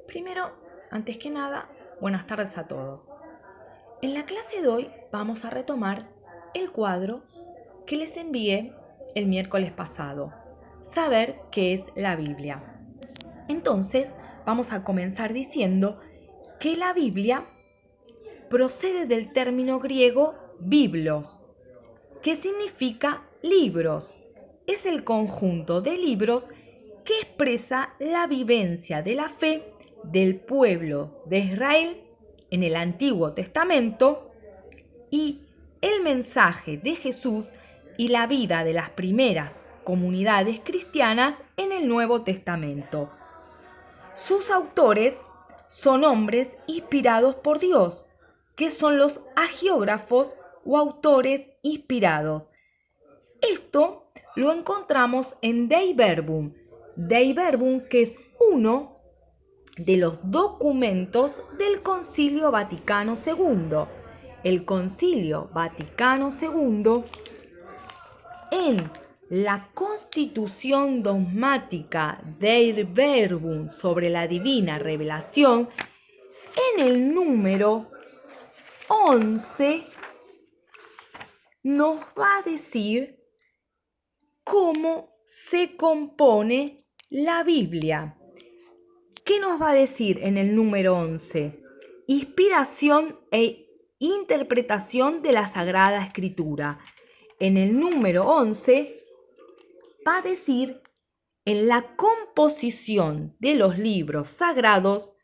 Primero, antes que nada, buenas tardes a todos. En la clase de hoy vamos a retomar el cuadro que les envié el miércoles pasado, saber qué es la Biblia. Entonces, vamos a comenzar diciendo que la Biblia procede del término griego biblos, que significa libros. Es el conjunto de libros que expresa la vivencia de la fe del pueblo de Israel en el Antiguo Testamento y el mensaje de Jesús y la vida de las primeras comunidades cristianas en el Nuevo Testamento. Sus autores son hombres inspirados por Dios, que son los hagiógrafos o autores inspirados. Esto lo encontramos en Dei Verbum, que es uno de los documentos del Concilio Vaticano II. El Concilio Vaticano II, en la Constitución dogmática Dei Verbum sobre la divina revelación, en el número 11, nos va a decir cómo se compone la Biblia. ¿Qué nos va a decir en el número 11? Inspiración e interpretación de la Sagrada Escritura. En el número 11 va a decir en la composición de los libros sagrados,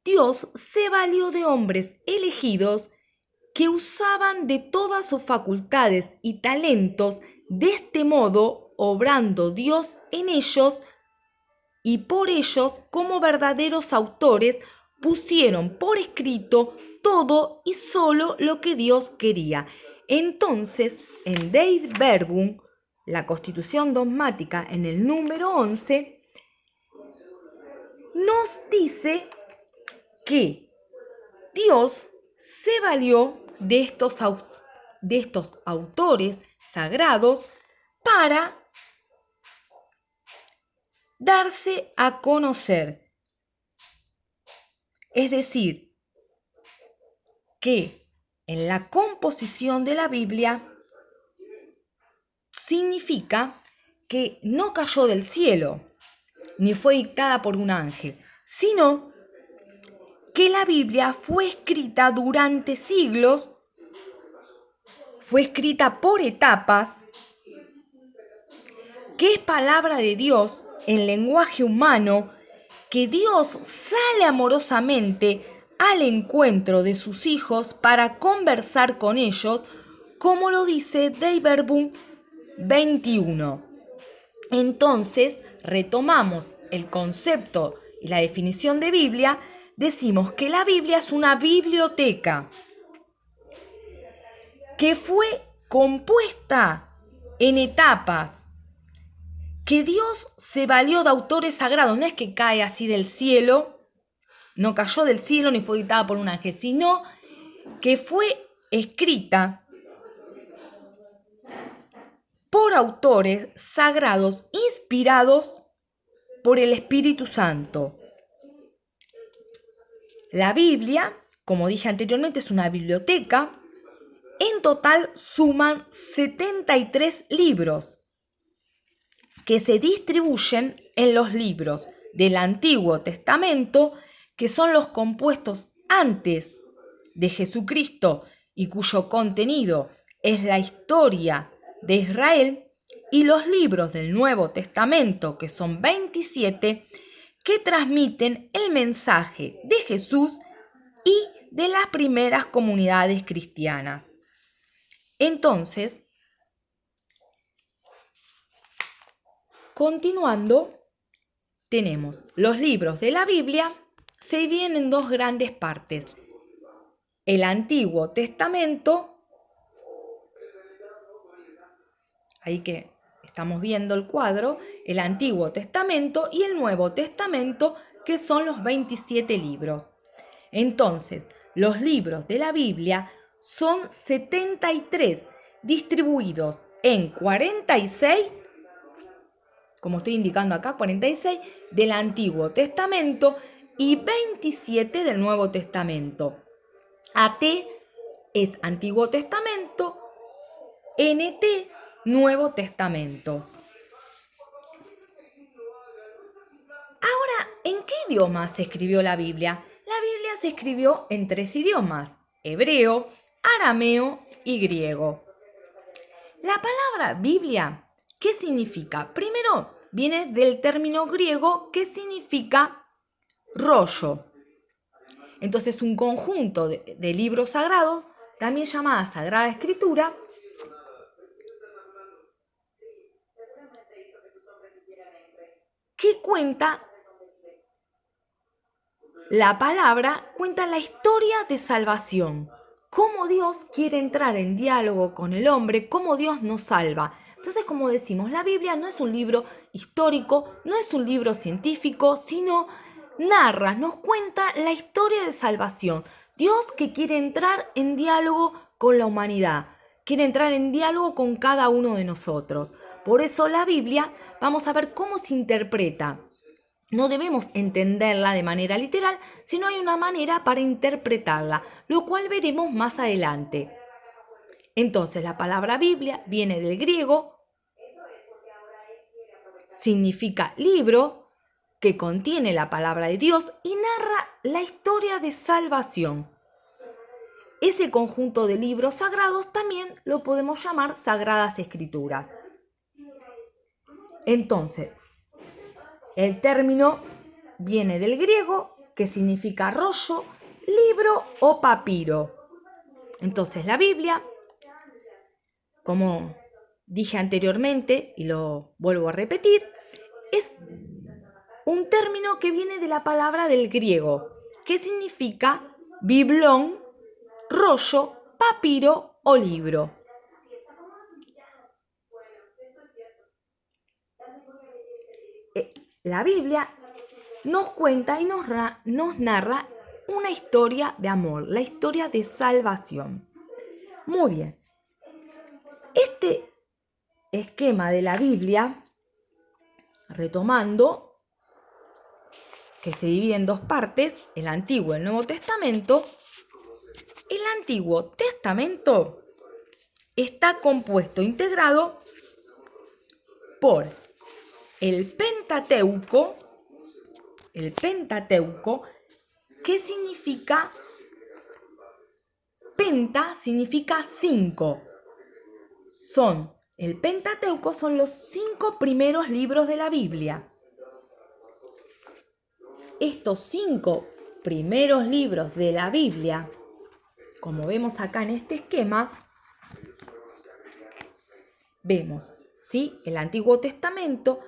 Dios se valió de hombres elegidos que usaban de todas sus facultades y talentos, de este modo obrando Dios en ellos, y por ellos, como verdaderos autores, pusieron por escrito todo y solo lo que Dios quería. Entonces, en Dei Verbum, la Constitución dogmática en el número 11, nos dice que Dios se valió de estos autores sagrados para darse a conocer. Es decir, que en la composición de la Biblia significa que no cayó del cielo, ni fue dictada por un ángel, sino que la Biblia fue escrita durante siglos, fue escrita por etapas, que es palabra de Dios en lenguaje humano, que Dios sale amorosamente al encuentro de sus hijos para conversar con ellos, como lo dice Dei Verbum 21. Entonces, retomamos el concepto y la definición de Biblia, decimos que la Biblia es una biblioteca que fue compuesta en etapas, que Dios se valió de autores sagrados, no es que cae así del cielo, no cayó del cielo ni fue dictada por un ángel, sino que fue escrita por autores sagrados inspirados por el Espíritu Santo. La Biblia, como dije anteriormente, es una biblioteca. En total suman 73 libros que se distribuyen en los libros del Antiguo Testamento, que son los compuestos antes de Jesucristo y cuyo contenido es la historia de Israel, y los libros del Nuevo Testamento, que son 27, que transmiten el mensaje de Jesús y de las primeras comunidades cristianas. Entonces, continuando, tenemos los libros de la Biblia, se dividen en dos grandes partes. El Antiguo Testamento, ahí que estamos viendo el cuadro, el Antiguo Testamento y el Nuevo Testamento, que son los 27 libros. Entonces, los libros de la Biblia son 73, distribuidos en 46 como estoy indicando acá, 46 del Antiguo Testamento y 27 del Nuevo Testamento. AT es Antiguo Testamento, NT, Nuevo Testamento. Ahora, ¿en qué idioma se escribió la Biblia? La Biblia se escribió en 3 idiomas: hebreo, arameo y griego. La palabra Biblia, ¿qué significa? Primero, viene del término griego que significa rollo. Entonces, un conjunto de libros sagrados, también llamada Sagrada Escritura, que cuenta la palabra, cuenta la historia de salvación. Cómo Dios quiere entrar en diálogo con el hombre, cómo Dios nos salva. Entonces, como decimos, la Biblia no es un libro histórico, no es un libro científico, sino narra, nos cuenta la historia de salvación. Dios que quiere entrar en diálogo con la humanidad, quiere entrar en diálogo con cada uno de nosotros. Por eso la Biblia, vamos a ver cómo se interpreta. No debemos entenderla de manera literal, sino hay una manera para interpretarla, lo cual veremos más adelante. Entonces, la palabra Biblia viene del griego, significa libro, que contiene la palabra de Dios y narra la historia de salvación. Ese conjunto de libros sagrados también lo podemos llamar Sagradas Escrituras. Entonces, el término viene del griego, que significa rollo, libro o papiro. Entonces, la Biblia, como dije anteriormente y lo vuelvo a repetir, es un término que viene de la palabra del griego, que significa biblón, rollo, papiro o libro. La Biblia nos cuenta y nos narra una historia de amor, la historia de salvación. Muy bien. Este esquema de la Biblia, retomando, que se divide en 2 partes, el Antiguo y el Nuevo Testamento. El Antiguo Testamento está compuesto, integrado por el Pentateuco, que significa, penta significa 5. El Pentateuco son los 5 primeros libros de la Biblia. Estos 5 primeros libros de la Biblia, como vemos acá en este esquema, vemos, ¿sí?, el Antiguo Testamento.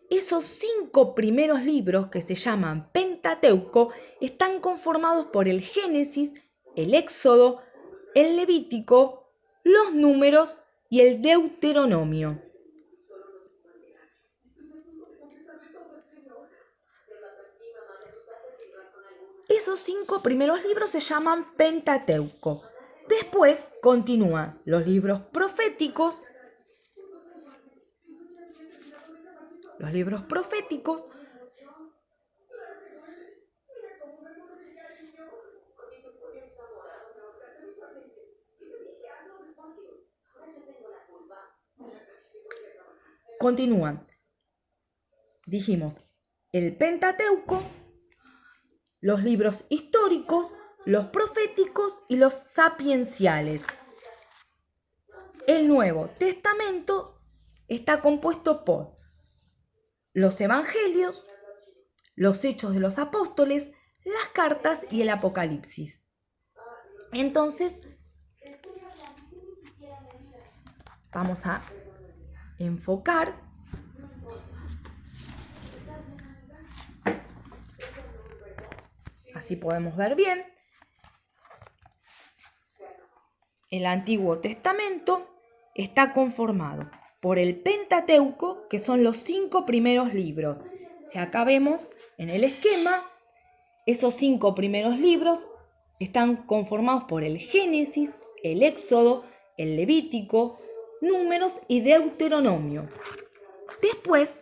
Esos 5 primeros libros, que se llaman Pentateuco, están conformados por el Génesis, el Éxodo, el Levítico, los Números y el Deuteronomio. Esos 5 primeros libros se llaman Pentateuco. Después continúan los libros proféticos. Los libros proféticos continúan. Dijimos, el Pentateuco, los libros históricos, los proféticos y los sapienciales. El Nuevo Testamento está compuesto por los Evangelios, los Hechos de los Apóstoles, las cartas y el Apocalipsis. Entonces, vamos a enfocar así podemos ver bien. El Antiguo Testamento está conformado por el Pentateuco, que son los 5 primeros libros. Si acá vemos en el esquema, esos 5 primeros libros están conformados por el Génesis, el Éxodo, el Levítico, Números y Deuteronomio. Después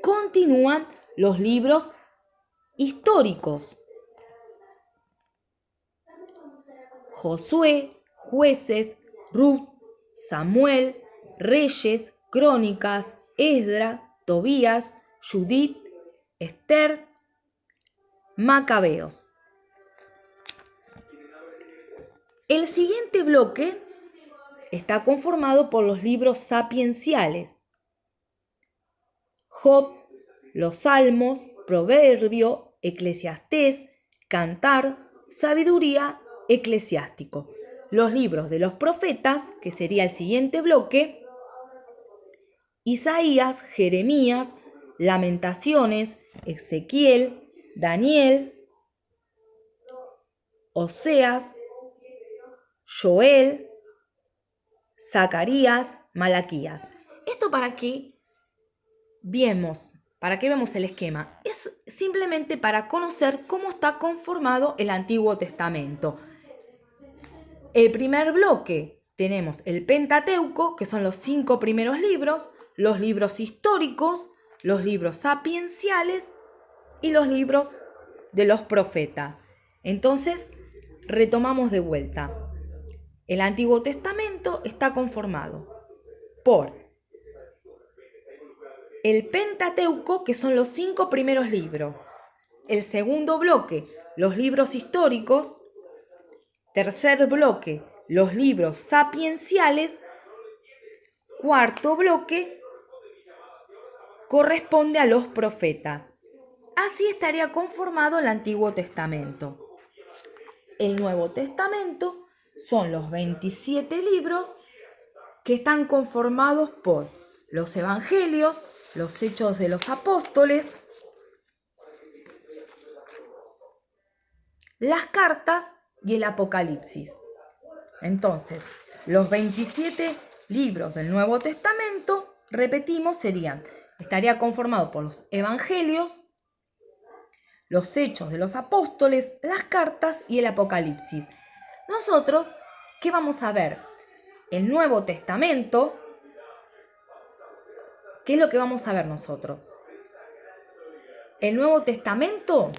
continúan los libros históricos. Josué, Jueces, Ruth, Samuel, Reyes, Crónicas, Esdra, Tobías, Judith, Esther, Macabeos. El siguiente bloque está conformado por los libros sapienciales: Job, los Salmos, Proverbio, Eclesiastés, Cantar, Sabiduría, Eclesiástico. Los libros de los profetas, que sería el siguiente bloque: Isaías, Jeremías, Lamentaciones, Ezequiel, Daniel, Oseas, Joel, Zacarías, Malaquías. Esto para qué vemos el esquema. Es simplemente para conocer cómo está conformado el Antiguo Testamento. El primer bloque tenemos el Pentateuco, que son los 5 primeros libros, los libros históricos, los libros sapienciales y los libros de los profetas. Entonces, retomamos de vuelta. El Antiguo Testamento está conformado por el Pentateuco, que son los 5 primeros libros. El segundo bloque, los libros históricos. Tercer bloque, los libros sapienciales. Cuarto bloque, corresponde a los profetas. Así estaría conformado el Antiguo Testamento. El Nuevo Testamento son los 27 libros que están conformados por los Evangelios, los Hechos de los Apóstoles, las cartas y el Apocalipsis. Entonces, los 27 libros del Nuevo Testamento, repetimos, estaría conformado por los Evangelios, los Hechos de los Apóstoles, las cartas y el Apocalipsis. Nosotros, ¿qué vamos a ver? El Nuevo Testamento. ¿Qué es lo que vamos a ver nosotros? El Nuevo Testamento